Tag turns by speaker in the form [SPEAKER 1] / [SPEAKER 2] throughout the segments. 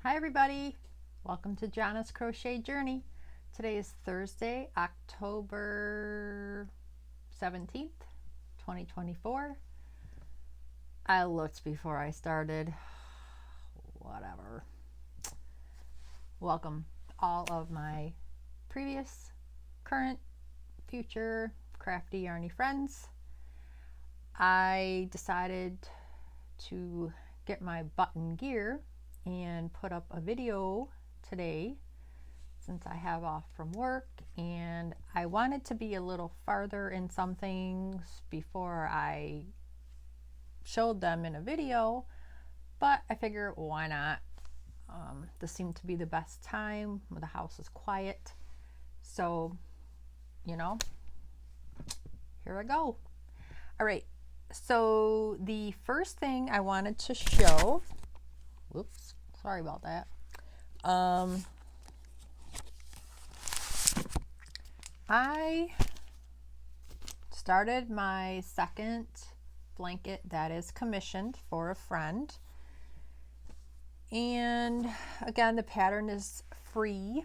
[SPEAKER 1] Hi everybody, welcome to Jana's Crochet Journey. Today is Thursday, October 17th, 2024. I looked before I started. Whatever. Welcome all of my previous, current, future crafty yarny friends. I decided to get my button gear and put up a video today since I have off from work, and I wanted to be a little farther in some things before I showed them in a video, but I figure why not. This seemed to be the best time when the house is quiet, so here I go. All right, so the first thing I wanted to show, whoops, sorry about that. I started my second blanket that is commissioned for a friend. And again, the pattern is free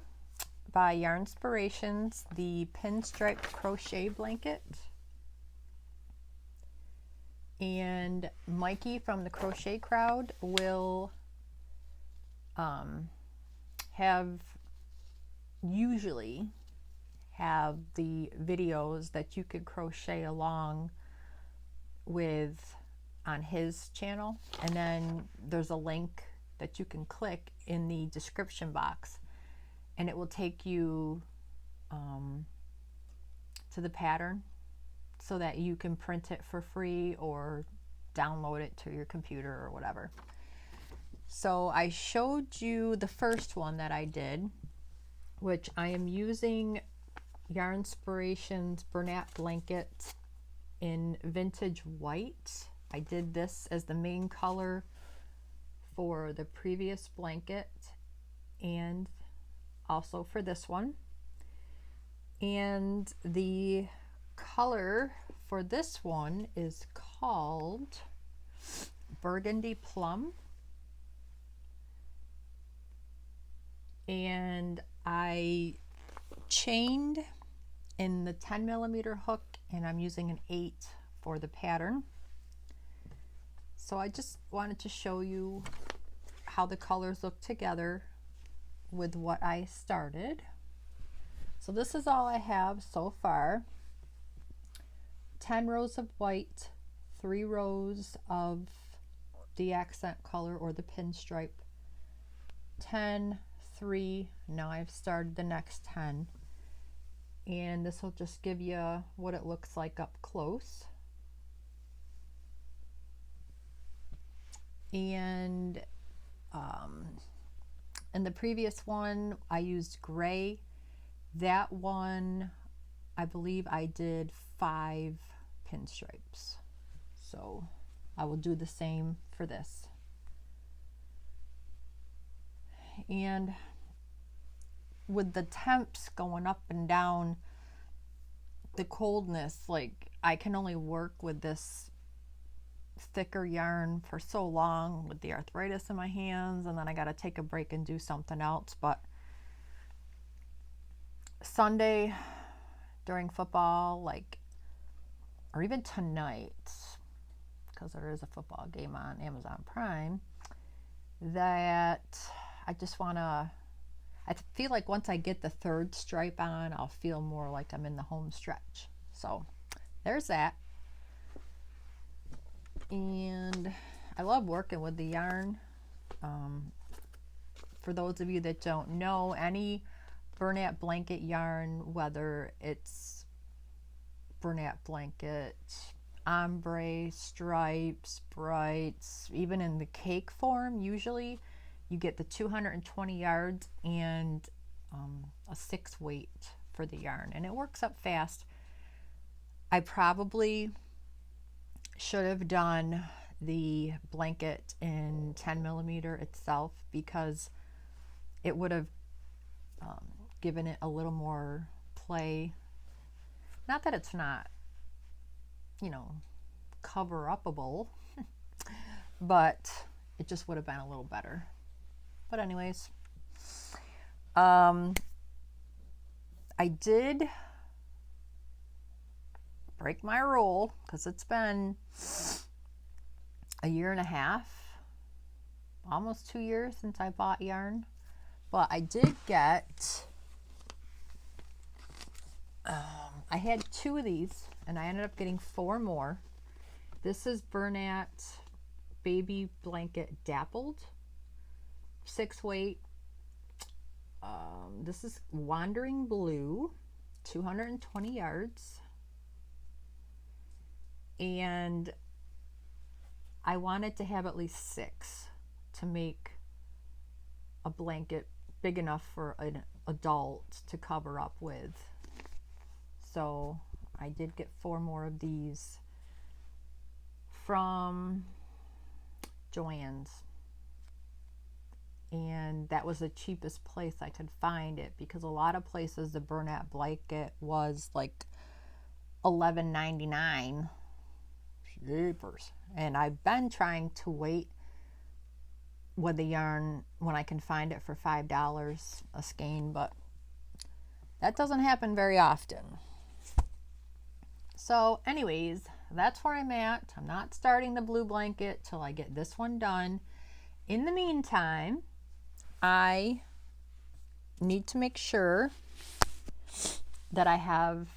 [SPEAKER 1] by Yarnspirations, the pinstripe crochet blanket. And Mikey from the Crochet Crowd will usually have the videos that you could crochet along with on his channel, and then there's a link that you can click in the description box and it will take you to the pattern so that you can print it for free or download it to your computer or whatever. So I showed you the first one that I did, which I am using Yarnspirations Bernat blanket in vintage white. I did this as the main color for the previous blanket and also for this one. And the color for this one is called Burgundy Plum. And I chained in the 10mm hook, and I'm using an 8 for the pattern. So I just wanted to show you how the colors look together with what I started. So this is all I have so far. 10 rows of white, 3 rows of the accent color or the pinstripe, 10, 3, now I've started the next 10, and this will just give you what it looks like up close. And in the previous one I used gray. That one I believe I did 5 pinstripes, so I will do the same for this. And with the temps going up and down, the coldness, like I can only work with this thicker yarn for so long with the arthritis in my hands, and then I got to take a break and do something else. But Sunday during football, or even tonight, because there is a football game on Amazon Prime, that I just want to, I feel like once I get the 3rd stripe on, I'll feel more like I'm in the home stretch. So there's that. And I love working with the yarn. For those of you that don't know, any Bernat blanket yarn, whether it's Bernat blanket, ombre, stripes, brights, even in the cake form, usually you get the 220 yards and a 6 weight for the yarn, and it works up fast. I probably should have done the blanket in 10mm itself, because it would have given it a little more play. Not that it's not, cover-upable, but it just would have been a little better. But anyways, I did break my rule because it's been a year and a half, almost 2 years since I bought yarn. But I did get, I had 2 of these and I ended up getting 4 more. This is Bernat Baby Blanket Dappled, 6 weight. This is Wandering Blue, 220 yards. And I wanted to have at least 6 to make a blanket big enough for an adult to cover up with. So I did get 4 more of these from Joann's, and that was the cheapest place I could find it, because a lot of places the Bernat blanket was like $11.99. Jeepers. And I've been trying to wait with the yarn when I can find it for $5 a skein, but that doesn't happen very often. So anyways, that's where I'm at. I'm not starting the blue blanket till I get this one done. In the meantime, I need to make sure that I have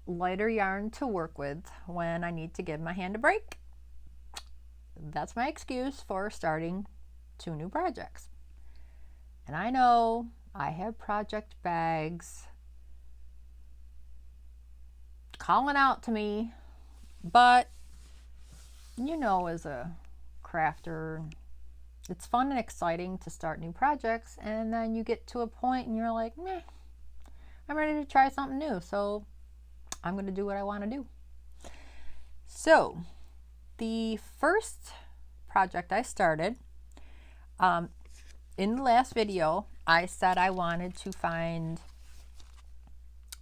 [SPEAKER 1] lighter yarn to work with when I need to give my hand a break. That's my excuse for starting 2 new projects. And I know I have project bags calling out to me, but you know, as a crafter, it's fun and exciting to start new projects, and then you get to a point and you're like, meh, I'm ready to try something new, so I'm going to do what I want to do. So the first project I started, in the last video, I said I wanted to find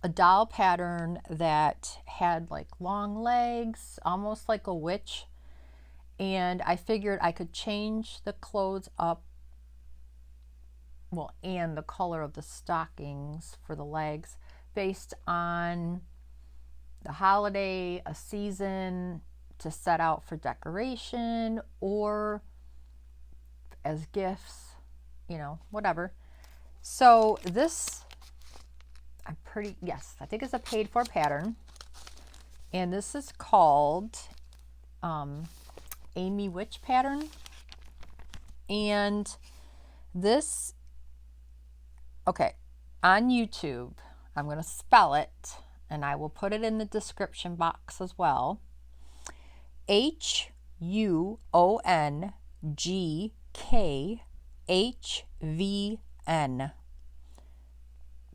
[SPEAKER 1] a doll pattern that had like long legs, almost like a witch. And I figured I could change the clothes up, well, and the color of the stockings for the legs based on the holiday, a season to set out for decoration, or as gifts, you know, whatever. So this, I think it's a paid for pattern. And this is called Amy Witch pattern. And this, okay, on YouTube, I'm going to spell it, and I will put it in the description box as well. huongkhvn.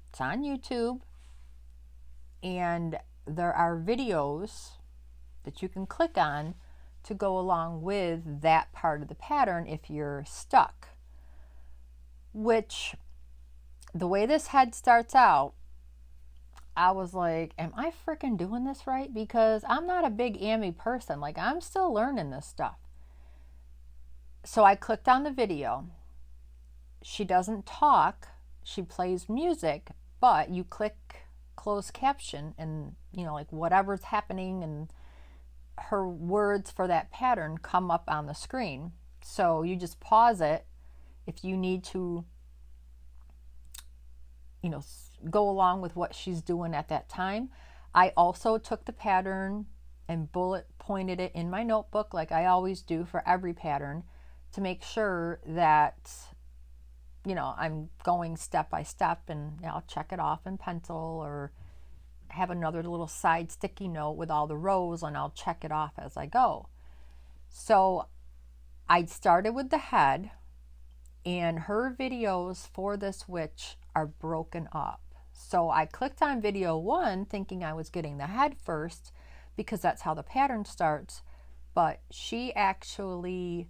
[SPEAKER 1] It's on YouTube, and there are videos that you can click on to go along with that part of the pattern if you're stuck. Which, the way this head starts out, I was like, am I freaking doing this right? Because I'm not a big Amy person. Like, I'm still learning this stuff. So I clicked on the video. She doesn't talk. She plays music, but you click closed caption and, you know, like whatever's happening and her words for that pattern come up on the screen. So you just pause it if you need to, you know, go along with what she's doing at that time. I also took the pattern and bullet pointed it in my notebook like I always do for every pattern to make sure that, you know, I'm going step by step, and I'll check it off in pencil or have another little side sticky note with all the rows, and I'll check it off as I go. So I started with the head, and her videos for this witch are broken up. So I clicked on video 1 thinking I was getting the head first because that's how the pattern starts, but she actually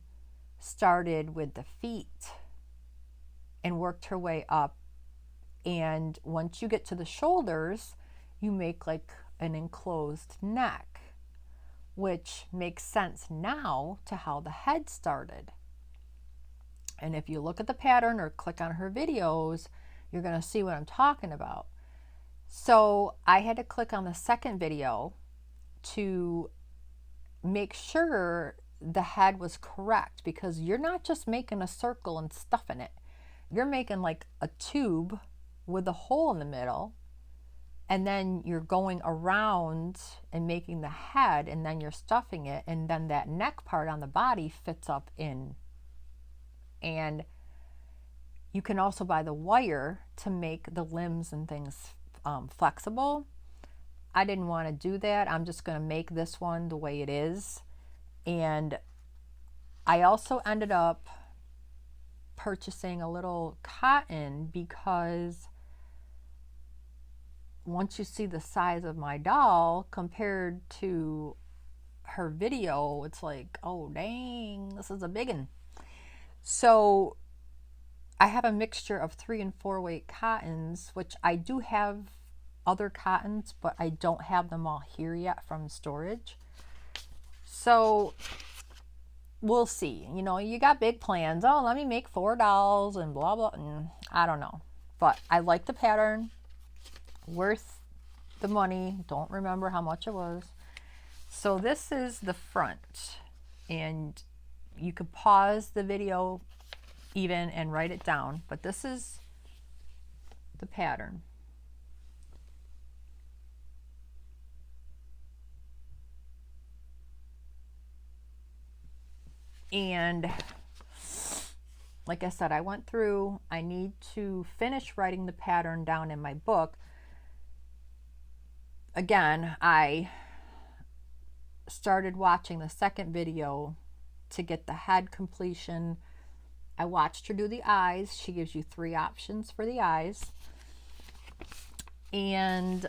[SPEAKER 1] started with the feet and worked her way up, and once you get to the shoulders, you make like an enclosed neck, which makes sense now to how the head started. And if you look at the pattern or click on her videos, you're going to see what I'm talking about. So I had to click on the second video to make sure the head was correct, because you're not just making a circle and stuffing it. You're making like a tube with a hole in the middle, and then you're going around and making the head, and then you're stuffing it, and then that neck part on the body fits up in. And you can also buy the wire to make the limbs and things flexible. I didn't want to do that. I'm just going to make this one the way it is. And I also ended up purchasing a little cotton, because once you see the size of my doll compared to her video, it's like, oh dang, this is a big one. So I have a mixture of 3 and 4 weight cottons, which I do have other cottons, but I don't have them all here yet from storage. So we'll see. You know, you got big plans. Oh, let me make 4 dolls and blah, blah. And I don't know. But I like the pattern. Worth the money. Don't remember how much it was. So this is the front. And you could pause the video even and write it down. But this is the pattern. And like I said, I went through, I need to finish writing the pattern down in my book. Again, I started watching the second video to get the head completion. I watched her do the eyes. She gives you 3 options for the eyes. And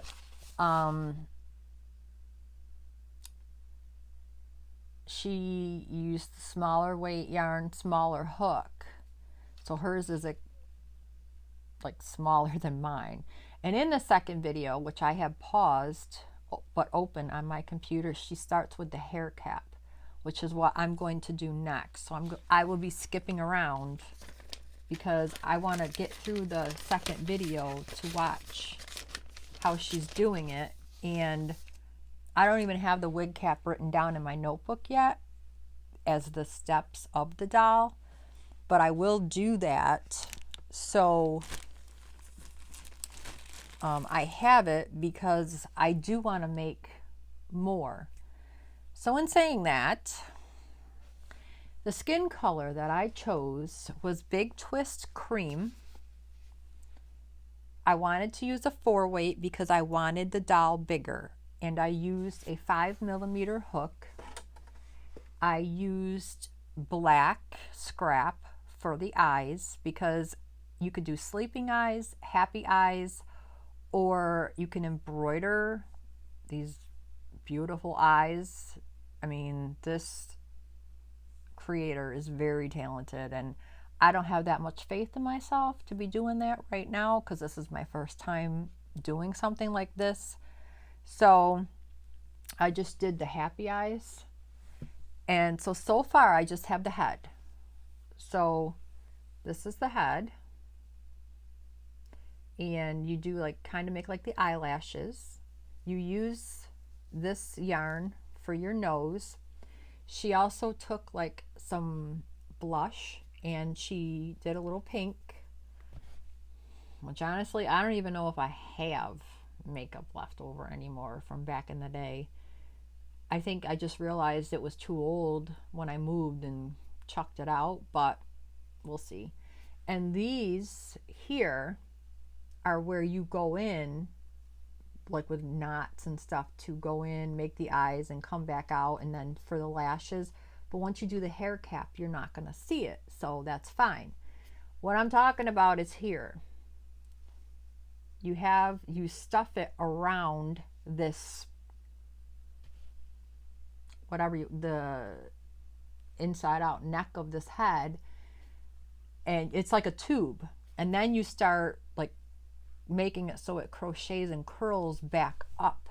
[SPEAKER 1] she used smaller weight yarn, smaller hook. So hers is like smaller than mine. And in the second video, which I have paused but open on my computer, she starts with the hair cap, which is what I'm going to do next. So I will be skipping around because I want to get through the second video to watch how she's doing it. And I don't even have the wig cap written down in my notebook yet as the steps of the doll, but I will do that. So I have it because I do want to make more. So in saying that, the skin color that I chose was Big Twist Cream. I wanted to use a 4 weight because I wanted the doll bigger. And I used a 5mm hook. I used black scrap for the eyes because you could do sleeping eyes, happy eyes, or you can embroider these beautiful eyes. I mean, this creator is very talented, and I don't have that much faith in myself to be doing that right now because this is my first time doing something like this. So I just did the happy eyes. And so far I just have the head. So this is the head. And you do like kind of make like the eyelashes. You use this yarn for your nose. She also took like some blush and she did a little pink, which honestly I don't even know if I have makeup left over anymore from back in the day. I think I just realized it was too old when I moved and chucked it out, but we'll see. And these here are where you go in, like with knots and stuff, to go in, make the eyes and come back out, and then for the lashes. But once you do the hair cap, you're not going to see it, so that's fine. What I'm talking about is here. You stuff it around this, the inside out neck of this head, and it's like a tube. And then you start like making it so it crochets and curls back up,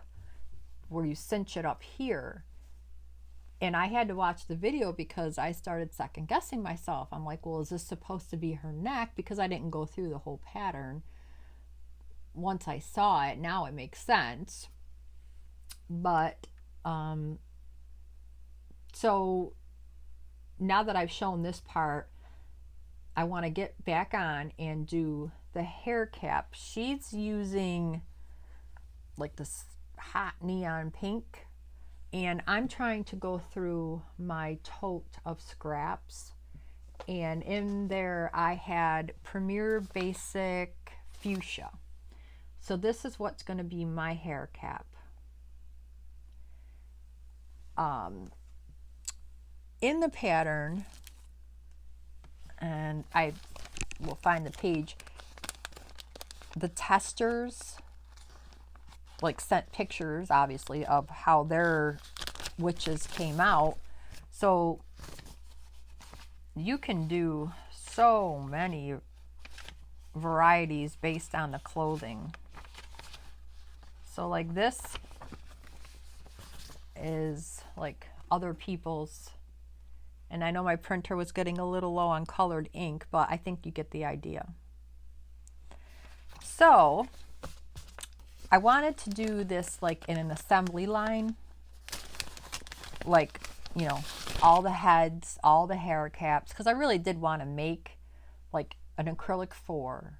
[SPEAKER 1] where you cinch it up here. And I had to watch the video because I started second guessing myself. I'm like, well, is this supposed to be her neck? Because I didn't go through the whole pattern. Once I saw it, now it makes sense. But so now that I've shown this part, I want to get back on and do the hair cap. She's using like this hot neon pink, and I'm trying to go through my tote of scraps, and in there I had Premier Basic Fuchsia. So this is what's going to be my hair cap. In the pattern, and I will find the page, the testers like sent pictures, obviously, of how their witches came out. So you can do so many varieties based on the clothing. So like this is like other people's, and I know my printer was getting a little low on colored ink, but I think you get the idea. So I wanted to do this like in an assembly line, like, you know, all the heads, all the hair caps, because I really did want to make like an acrylic 4.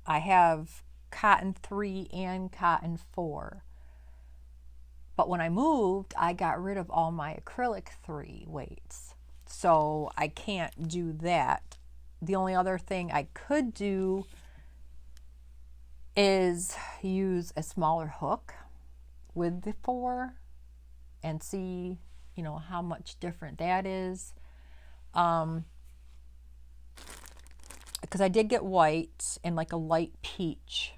[SPEAKER 1] I have cotton 3 and cotton 4. But when I moved, I got rid of all my acrylic 3 weights. So I can't do that. The only other thing I could do is use a smaller hook with the 4 and see, you know, how much different that is. Because I did get white and like a light peach,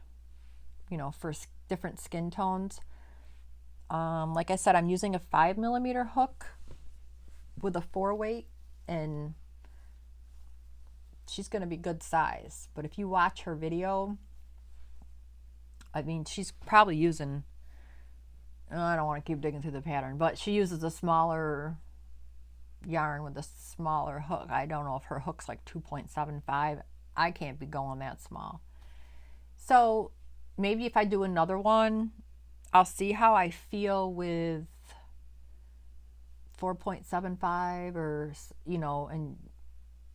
[SPEAKER 1] you know, for different skin tones. Like I said, I'm using a 5mm hook with a 4 weight, and she's going to be good size. But if you watch her video, I mean, she's probably using, I don't want to keep digging through the pattern, but she uses a smaller yarn with a smaller hook. I don't know if her hook's like 2.75. I can't be going that small. So maybe if I do another one, I'll see how I feel with 4.75 or, you know, and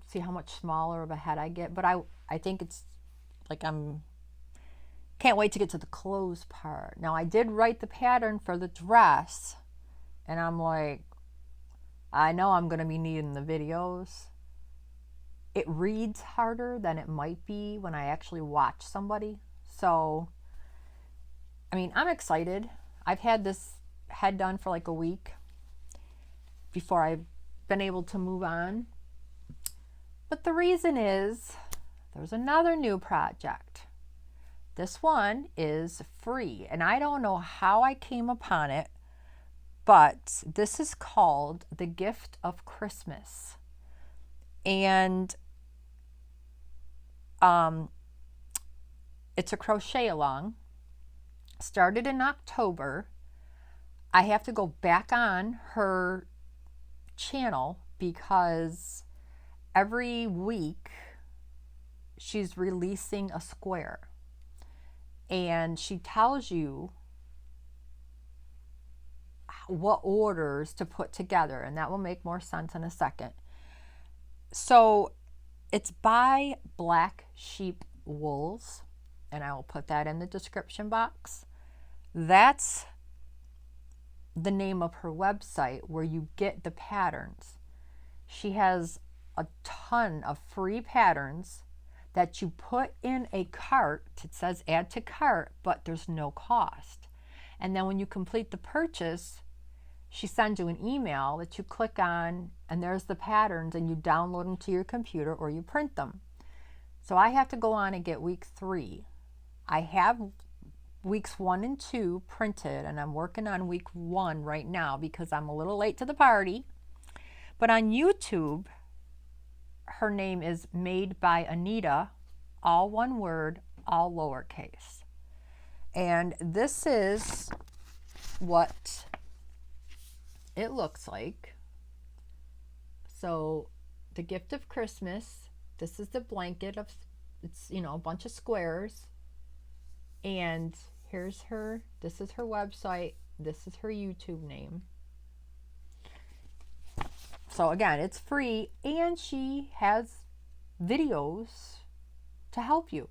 [SPEAKER 1] see how much smaller of a head I get. But I think it's like can't wait to get to the clothes part. Now I did write the pattern for the dress, and I'm like, I know I'm going to be needing the videos. It reads harder than it might be when I actually watch somebody. So I mean, I'm excited. I've had this head done for like a week before I've been able to move on. But the reason is there's another new project. This one is free, and I don't know how I came upon it, but this is called The Gift of Christmas. And it's a crochet along. Started in October. I have to go back on her channel because every week she's releasing a square, and she tells you what orders to put together, and that will make more sense in a second. So it's by Black Sheep Wools, and I will put that in the description box. That's the name of her website where you get the patterns. She has a ton of free patterns that you put in a cart. It says add to cart, but there's no cost. And then when you complete the purchase, she sends you an email that you click on, and there's the patterns, and you download them to your computer or you print them. So I have to go on and get week 3. I have weeks 1 and 2 printed, and I'm working on week 1 right now because I'm a little late to the party. But on YouTube, her name is Madebyanita, all one word, all lowercase. And this is what it looks like. So the gift of Christmas, this is the blanket of, it's, you know, a bunch of squares. And here's her, this is her website, this is her YouTube name. So again, it's free, and she has videos to help you.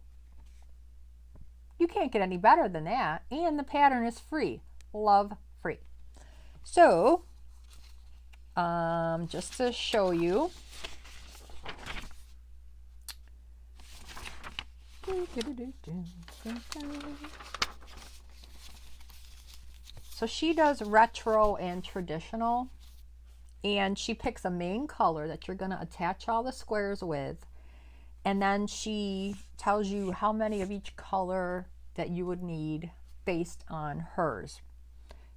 [SPEAKER 1] You can't get any better than that. And the pattern is free. Love free. So, just to show you. So she does retro and traditional. And she picks a main color that you're going to attach all the squares with. And then she tells you how many of each color that you would need based on hers.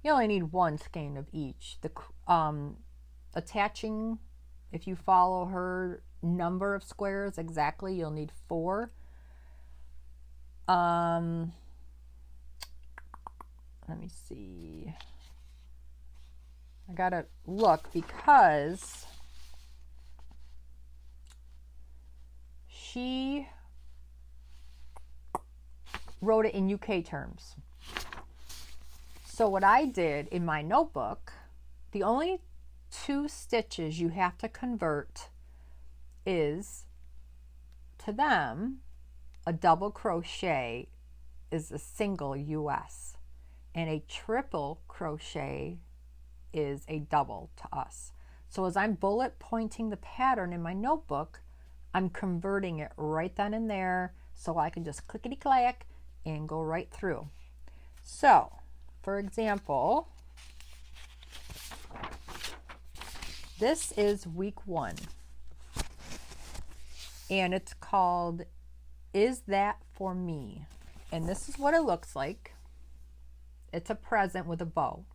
[SPEAKER 1] You only need one skein of each. The attaching, if you follow her number of squares exactly, you'll need 4. Let me see. I gotta look because she wrote it in UK terms. So what I did in my notebook, the only 2 stitches you have to convert is, to them, a double crochet is a single US, and a triple crochet is a double to us. So as I'm bullet pointing the pattern in my notebook, I'm converting it right then and there, so I can just clickety clack and go right through. So for example, this is week 1, and it's called Is That For Me? And this is what it looks like. It's a present with a bow.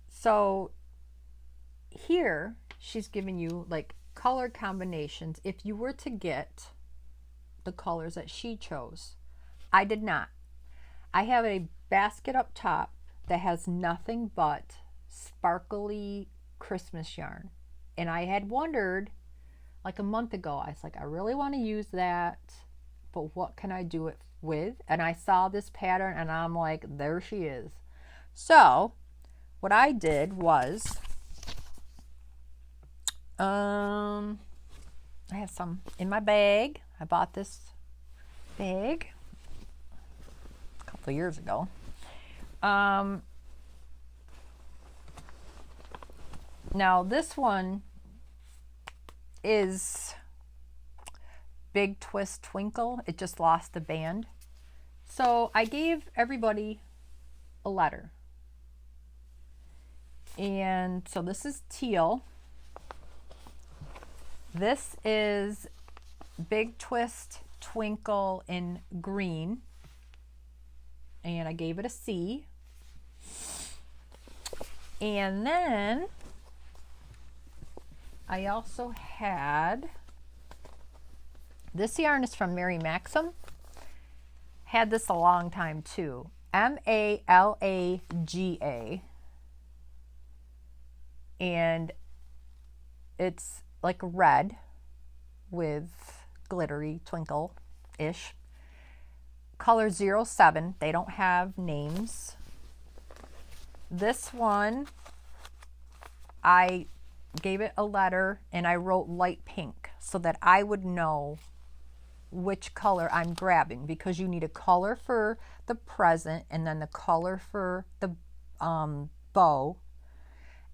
[SPEAKER 1] So here she's giving you like color combinations if you were to get the colors that she chose. I did not. I have a basket up top that has nothing but sparkly Christmas yarn. And I had wondered like a month ago, I was like, I really want to use that, but what can I do it with? And I saw this pattern and I'm like, there she is. So what I did was, I have some in my bag. I bought this bag a couple of years ago. Now this one is Big Twist Twinkle. It just lost the band. So I gave everybody a letter. And so this is teal. This is Big Twist Twinkle in green. And I gave it a C. And then I also had, this yarn is from Mary Maxim. Had this a long time too. M-A-L-A-G-A. And it's like red with glittery twinkle-ish. Color 07. They don't have names. This one, I gave it a letter and I wrote light pink so that I would know which color I'm grabbing, because you need a color for the present and then the color for the bow,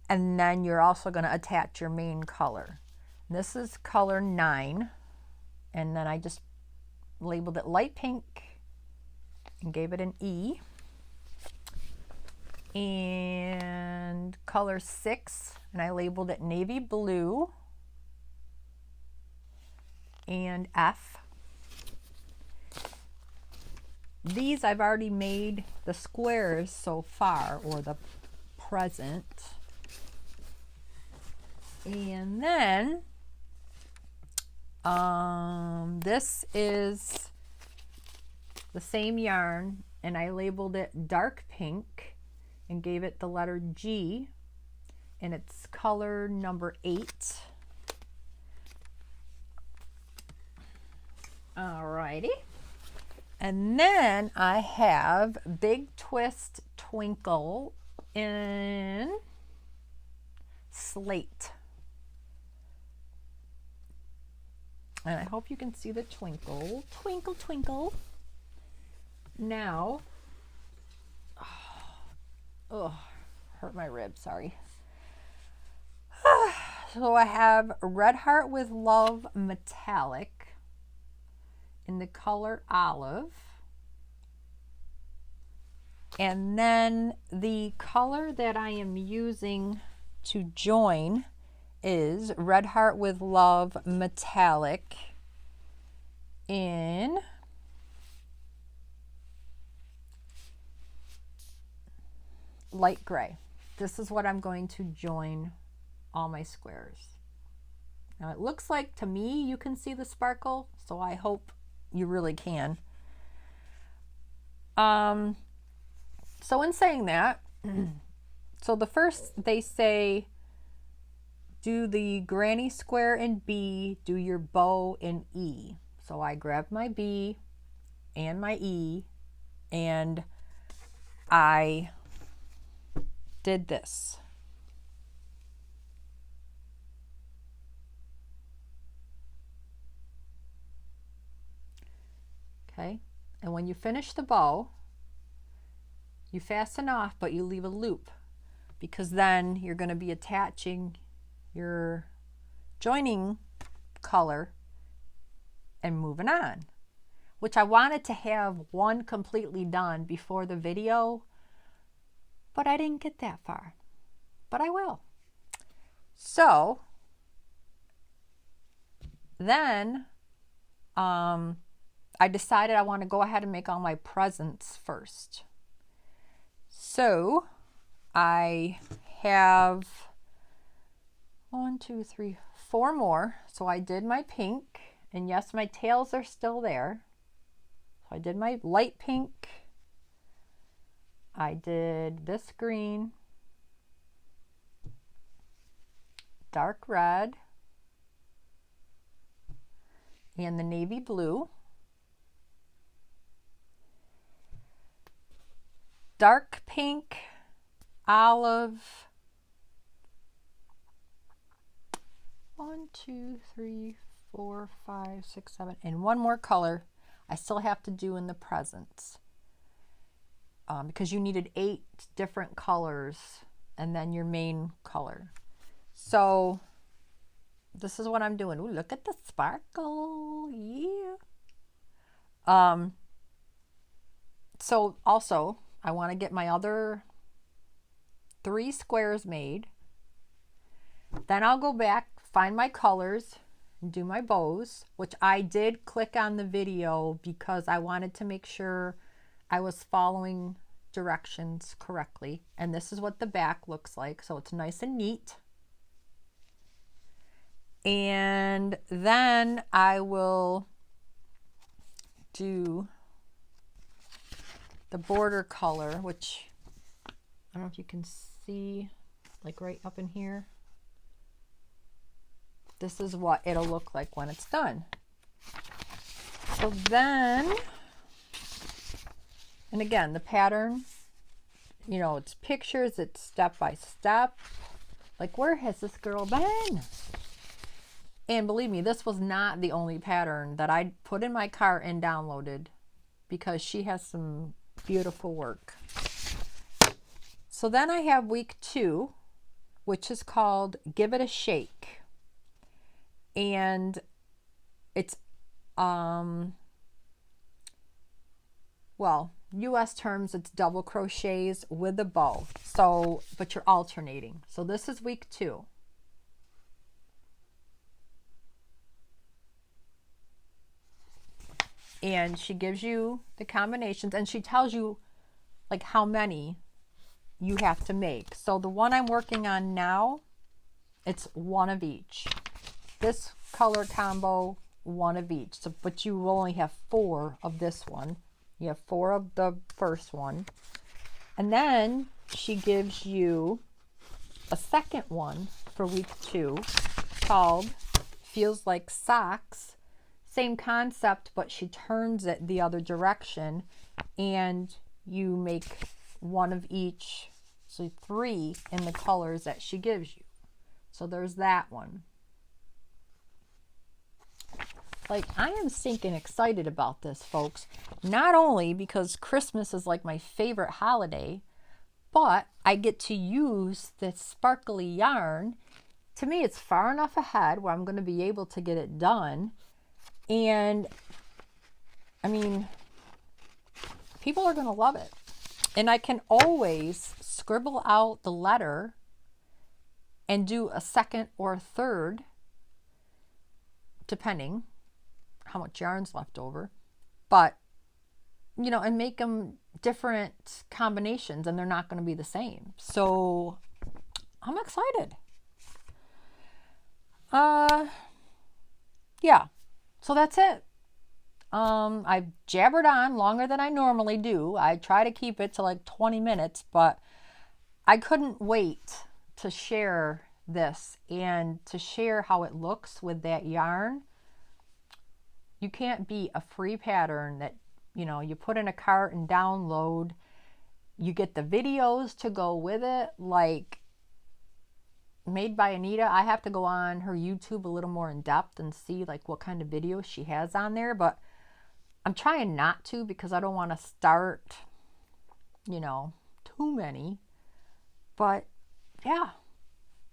[SPEAKER 1] and then you're also going to attach your main color. This is color 9, and then I just labeled it light pink and gave it an E. And color 6, and I labeled it navy blue and F. These I've already made the squares so far, or the present. And then this is the same yarn, and I labeled it dark pink, and gave it the letter G, and it's color number 8. Alrighty. And then I have Big Twist Twinkle in Slate. And I hope you can see the twinkle. Twinkle, twinkle. Now, oh, hurt my rib, sorry. So I have Red Heart with Love Metallic in the color Olive. And then the color that I am using to join is Red Heart with Love Metallic in light gray. This is what I'm going to join all my squares. Now it looks like to me you can see the sparkle, so I hope you really can. So in saying that, so the first they say do the granny square in B, do your bow in E. So I grabbed my B and my E and I did this. Okay, and when you finish the bow, you fasten off, but you leave a loop, because then you're going to be attaching your joining color and moving on, which I wanted to have one completely done before the video, but I didn't get that far, but I will. So then I decided I want to go ahead and make all my presents first. So I have 1, 2, 3, 4 more. So I did my pink, and yes, my tails are still there. So I did my light pink. I did this green, dark red, and the navy blue. Dark pink, olive, 1, 2, 3, 4, 5, 6, 7, and one more color I still have to do in the presents, because you needed 8 different colors and then your main color. So this is what I'm doing. Ooh, look at the sparkle. Yeah. So also I want to get my other 3 squares made. Then I'll go back, find my colors, and do my bows, which I did click on the video because I wanted to make sure I was following directions correctly. And this is what the back looks like. So it's nice and neat. And then I will do the border color, which I don't know if you can see, like right up in here. This is what it'll look like when it's done. So then, and again, the pattern, you know, it's pictures, it's step by step. Like, where has this girl been? And believe me, this was not the only pattern that I put in my cart and downloaded, because she has some beautiful work. So then I have week 2, which is called Give It a Shake. And it's, well, US terms, it's double crochets with a bow. So, but you're alternating. So this is week 2. And she gives you the combinations, and she tells you like how many you have to make. So the one I'm working on now, it's 1 of each. This color combo, 1 of each. So, but you will only have 4 of this one. You have 4 of the first one. And then she gives you a second one for week 2 called Feels Like Socks. Same concept, but she turns it the other direction and you make one of each, so 3 in the colors that she gives you. So there's that one. Like, I am stinking excited about this, folks. Not only because Christmas is like my favorite holiday, but I get to use this sparkly yarn. To me, it's far enough ahead where I'm going to be able to get it done. And, I mean, people are going to love it. And I can always scribble out the letter and do a second or a third, depending how much yarn's left over. But, you know, and make them different combinations, and they're not going to be the same. So I'm excited. Yeah, so that's it. I've jabbered on longer than I normally do. I try to keep it to like 20 minutes, but I couldn't wait to share this and to share how it looks with that yarn. You can't beat a free pattern that, you know, you put in a cart and download. You get the videos to go with it, like Madebyanita. I have to go on her YouTube a little more in depth and see like what kind of videos she has on there, but I'm trying not to because I don't want to start, you know, too many. But yeah,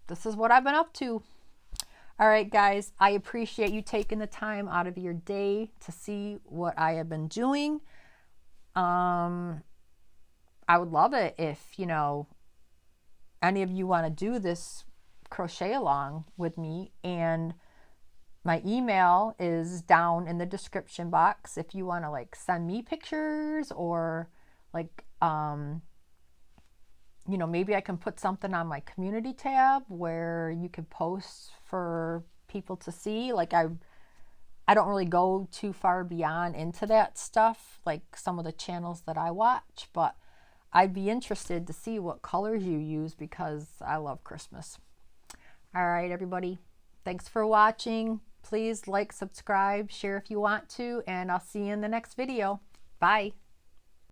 [SPEAKER 1] this is what I've been up to. All right, guys, I appreciate you taking the time out of your day to see what I have been doing. I would love it if, you know, any of you want to do this crochet along with me, and my email is down in the description box if you want to like send me pictures, or like you know, maybe I can put something on my community tab where you could post for people to see. Like I don't really go too far beyond into that stuff, like some of the channels that I watch, but I'd be interested to see what colors you use because I love Christmas. All right, everybody. Thanks for watching. Please like, subscribe, share if you want to, and I'll see you in the next video. Bye.